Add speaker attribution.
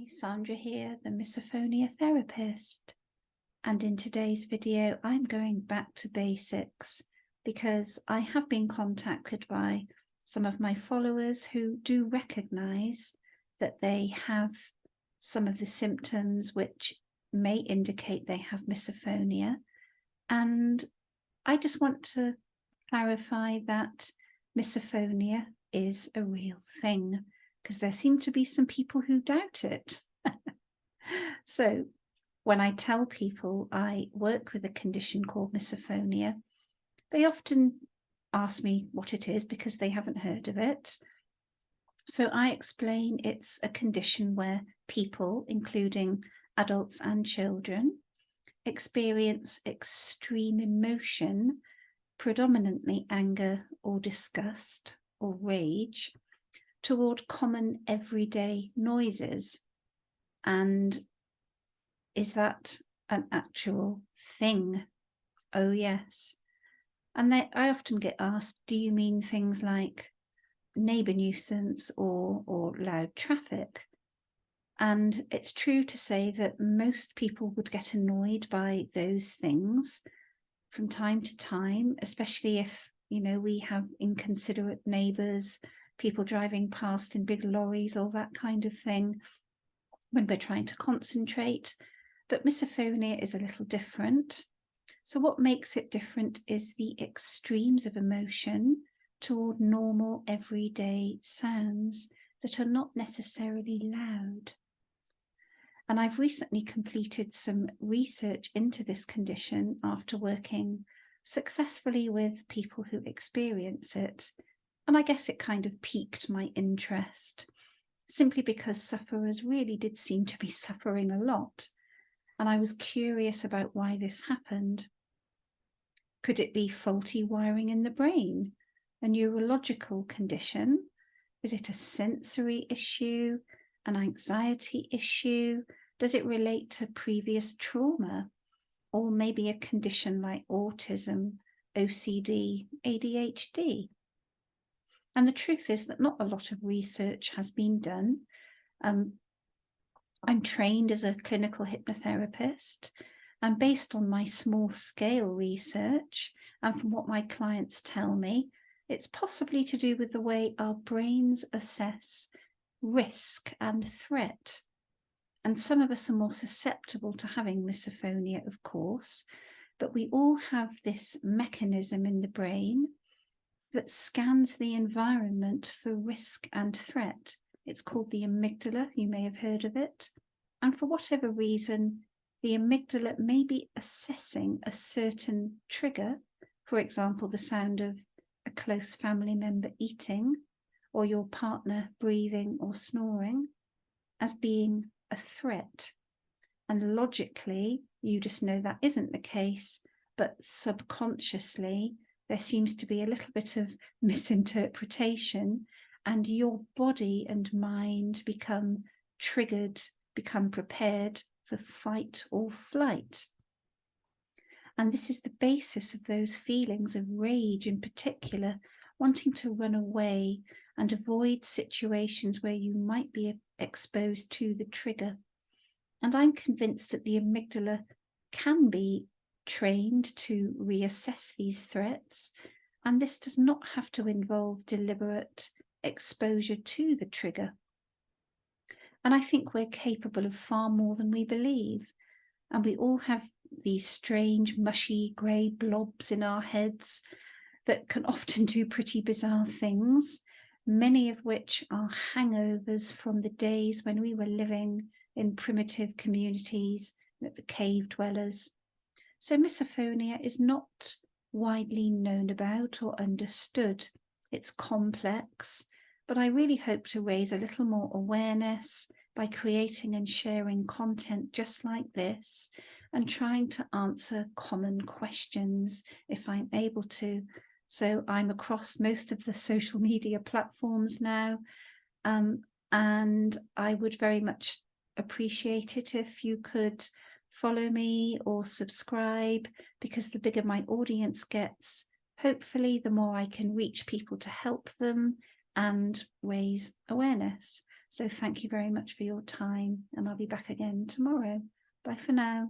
Speaker 1: Hi, Sandra here, the Misophonia therapist. And in today's video, I'm going back to basics because I have been contacted by some of my followers who do recognize that they have some of the symptoms which may indicate they have misophonia. And I just want to clarify that misophonia is a real thing, because there seem to be some people who doubt it. So when I tell people I work with a condition called misophonia, they often ask me what it is because they haven't heard of it. So I explain it's a condition where people, including adults and children, experience extreme emotion, predominantly anger or disgust or rage, toward common everyday noises. And is that an actual thing? Oh, yes. And I often get asked, do you mean things like neighbour nuisance or loud traffic? And it's true to say that most people would get annoyed by those things from time to time, especially if, we have inconsiderate neighbours, people driving past in big lorries, all that kind of thing, when we're trying to concentrate. But misophonia is a little different. So what makes it different is the extremes of emotion toward normal everyday sounds that are not necessarily loud. And I've recently completed some research into this condition after working successfully with people who experience it. And I guess it kind of piqued my interest, simply because sufferers really did seem to be suffering a lot. And I was curious about why this happened. Could it be faulty wiring in the brain, a neurological condition? Is it a sensory issue, an anxiety issue? Does it relate to previous trauma? Or maybe a condition like autism, OCD, ADHD? And the truth is that not a lot of research has been done. I'm trained as a clinical hypnotherapist, and based on my small scale research and from what my clients tell me, it's possibly to do with the way our brains assess risk and threat. And some of us are more susceptible to having misophonia, of course, but we all have this mechanism in the brain that scans the environment for risk and threat. It's called the amygdala, you may have heard of it. And for whatever reason, the amygdala may be assessing a certain trigger, for example, the sound of a close family member eating, or your partner breathing or snoring, as being a threat. And logically, you just know that isn't the case, but subconsciously, there seems to be a little bit of misinterpretation, and your body and mind become triggered, become prepared for fight or flight. And this is the basis of those feelings of rage in particular, wanting to run away and avoid situations where you might be exposed to the trigger. And I'm convinced that the amygdala can be trained to reassess these threats, and this does not have to involve deliberate exposure to the trigger. And I think we're capable of far more than we believe, and we all have these strange, mushy, grey blobs in our heads that can often do pretty bizarre things, many of which are hangovers from the days when we were living in primitive communities, the cave dwellers. So misophonia is not widely known about or understood. It's complex, but I really hope to raise a little more awareness by creating and sharing content just like this, and trying to answer common questions if I'm able to. So I'm across most of the social media platforms now, and I would very much appreciate it if you could follow me or subscribe, because the bigger my audience gets, hopefully the more I can reach people to help them and raise awareness. So thank you very much for your time, and I'll be back again tomorrow. Bye for now.